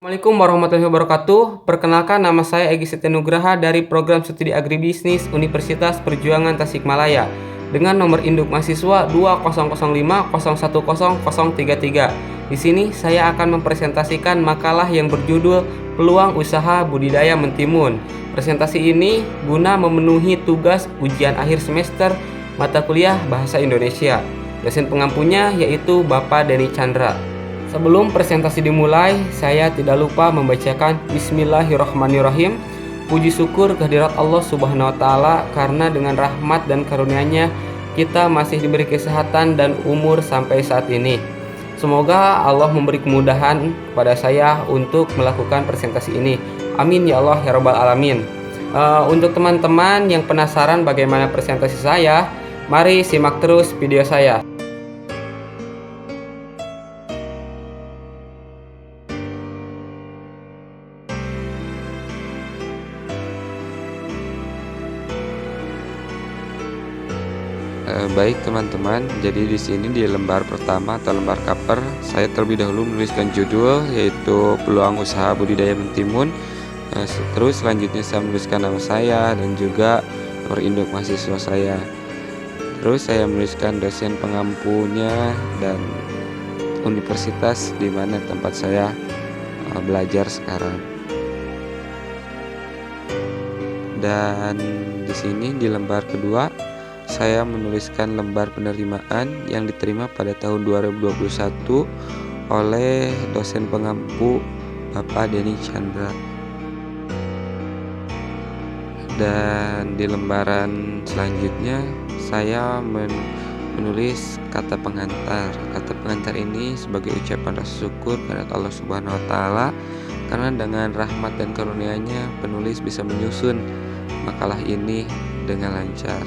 Assalamualaikum warahmatullahi wabarakatuh. Perkenalkan, nama saya Egy Setia Nugraha dari Program Studi Agribisnis Universitas Perjuangan Tasikmalaya dengan nomor induk mahasiswa 2005010033. Di sini saya akan mempresentasikan makalah yang berjudul Peluang Usaha Budidaya Mentimun. Presentasi ini guna memenuhi tugas ujian akhir semester mata kuliah Bahasa Indonesia. Dosen pengampunya yaitu Bapak Denny Chandra. Sebelum presentasi dimulai, saya tidak lupa membacakan Bismillahirrahmanirrahim. Puji syukur kehadirat Allah Subhanahu wa Ta'ala, karena dengan rahmat dan karunia-Nya kita masih diberi kesehatan dan umur sampai saat ini. Semoga Allah memberi kemudahan kepada saya untuk melakukan presentasi ini. Amin ya Allah ya Rabbal Alamin. Untuk teman-teman yang penasaran bagaimana presentasi saya, mari simak terus video saya. Baik teman-teman, jadi di sini di lembar pertama atau lembar cover saya terlebih dahulu menuliskan judul yaitu Peluang Usaha Budidaya Mentimun. Terus selanjutnya saya menuliskan nama saya dan juga nomor induk mahasiswa saya. Terus saya menuliskan dosen pengampunya dan universitas di mana tempat saya belajar sekarang. Dan di sini di lembar kedua saya menuliskan lembar penerimaan yang diterima pada tahun 2021 oleh dosen pengampu Bapak Denny Chandra. Dan di lembaran selanjutnya saya menulis kata pengantar. Kata pengantar ini sebagai ucapan rasa syukur kepada Allah Subhanahu wa Ta'ala, karena dengan rahmat dan karunia-Nya penulis bisa menyusun makalah ini dengan lancar.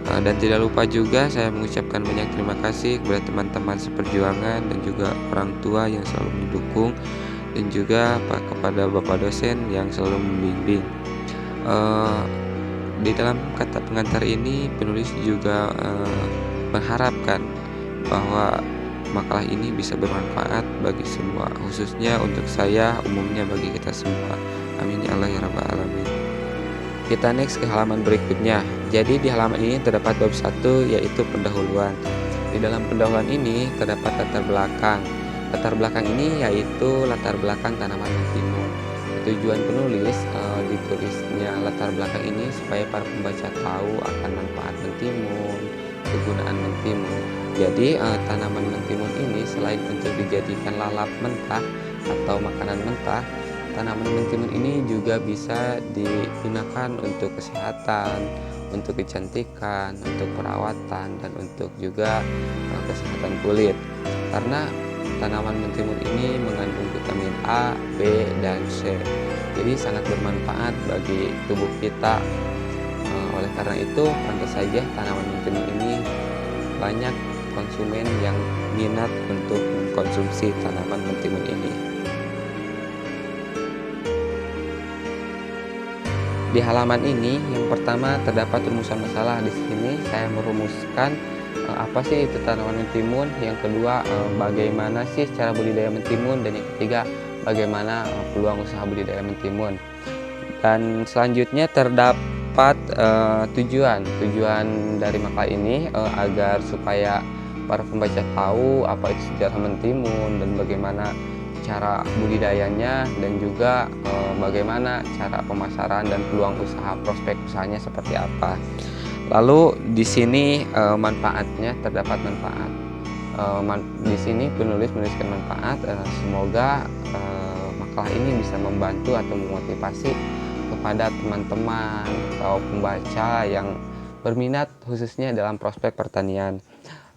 Dan tidak lupa juga saya mengucapkan banyak terima kasih kepada teman-teman seperjuangan dan juga orang tua yang selalu mendukung, dan juga kepada Bapak dosen yang selalu membimbing. Di dalam kata pengantar ini penulis juga mengharapkan bahwa makalah ini bisa bermanfaat bagi semua, khususnya untuk saya, umumnya bagi kita semua. Amin ya Allah ya Rabbal Alamin. Kita next ke halaman berikutnya. Jadi di halaman ini terdapat bab 1 yaitu pendahuluan. Di dalam pendahuluan ini terdapat latar belakang. Latar belakang ini yaitu latar belakang tanaman mentimun. Tujuan penulis ditulisnya latar belakang ini supaya para pembaca tahu akan manfaat mentimun, kegunaan mentimun. Jadi tanaman mentimun ini selain untuk dijadikan lalap mentah atau makanan mentah, tanaman mentimun ini juga bisa digunakan untuk kesehatan, untuk kecantikan, untuk perawatan, dan untuk juga kesehatan kulit. Karena tanaman mentimun ini mengandung vitamin A, B, dan C. Jadi sangat bermanfaat bagi tubuh kita. Oleh karena itu, pantas saja tanaman mentimun ini banyak konsumen yang minat untuk mengkonsumsi tanaman mentimun ini. Di halaman ini yang pertama terdapat rumusan masalah. Di sini saya merumuskan apa sih itu tanaman mentimun, yang kedua bagaimana sih cara budidaya mentimun, dan yang ketiga bagaimana peluang usaha budidaya mentimun. Dan selanjutnya terdapat tujuan dari makalah ini agar supaya para pembaca tahu apa itu sejarah mentimun dan bagaimana cara budidayanya, dan juga bagaimana cara pemasaran dan peluang usaha, prospek usahanya seperti apa. Lalu di sini manfaatnya, terdapat manfaat. Di sini penulis menuliskan manfaat. Semoga makalah ini bisa membantu atau memotivasi kepada teman-teman atau pembaca yang berminat khususnya dalam prospek pertanian.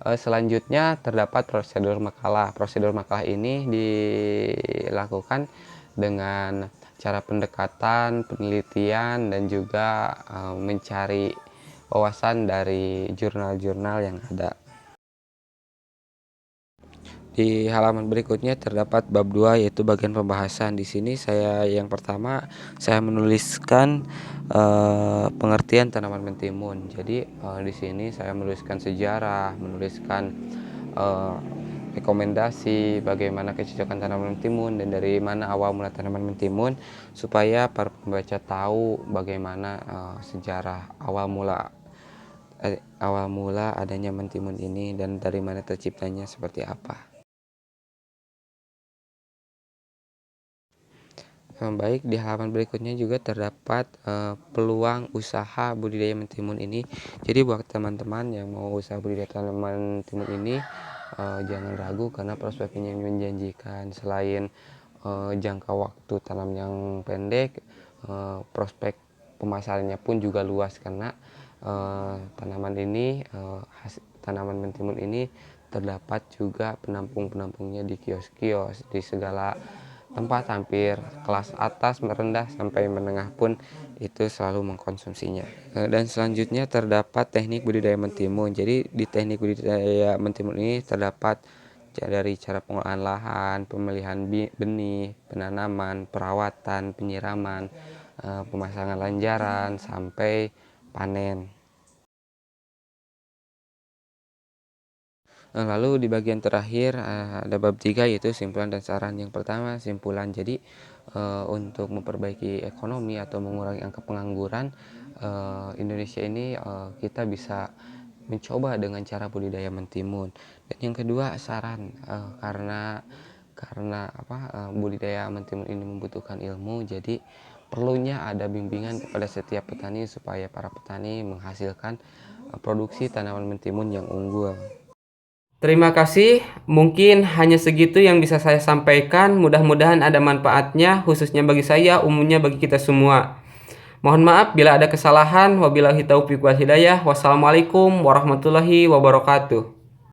Selanjutnya terdapat prosedur makalah. Prosedur makalah ini dilakukan dengan cara pendekatan, penelitian, dan juga mencari wawasan dari jurnal-jurnal yang ada. Di halaman berikutnya terdapat bab 2 yaitu bagian pembahasan. Di sini yang pertama saya menuliskan pengertian tanaman mentimun. Jadi di sini saya menuliskan sejarah, menuliskan rekomendasi bagaimana kecocokan tanaman mentimun dan dari mana awal mula tanaman mentimun, supaya para pembaca tahu bagaimana sejarah awal mula adanya mentimun ini dan dari mana terciptanya seperti apa. Baik, di halaman berikutnya juga terdapat peluang usaha budidaya mentimun ini. Jadi buat teman-teman yang mau usaha budidaya tanaman mentimun ini, jangan ragu karena prospeknya menjanjikan. Selain jangka waktu tanam yang pendek, prospek pemasarannya pun juga luas karena tanaman mentimun ini terdapat juga penampung-penampungnya di kios-kios, di segala tempat, hampir kelas atas, merendah sampai menengah pun itu selalu mengkonsumsinya. Dan selanjutnya terdapat teknik budidaya mentimun. Jadi di teknik budidaya mentimun ini terdapat dari cara pengolahan lahan, pemilihan benih, penanaman, perawatan, penyiraman, pemasangan lanjaran sampai panen. Lalu di bagian terakhir ada bab 3 yaitu simpulan dan saran. Yang pertama simpulan, jadi untuk memperbaiki ekonomi atau mengurangi angka pengangguran Indonesia ini kita bisa mencoba dengan cara budidaya mentimun. Dan yang kedua saran, karena budidaya mentimun ini membutuhkan ilmu, jadi perlunya ada bimbingan kepada setiap petani supaya para petani menghasilkan produksi tanaman mentimun yang unggul. Terima kasih, mungkin hanya segitu yang bisa saya sampaikan. Mudah-mudahan ada manfaatnya, khususnya bagi saya, umumnya bagi kita semua. Mohon maaf bila ada kesalahan. Wabillahi taufiq wal hidayah. Wassalamualaikum warahmatullahi wabarakatuh.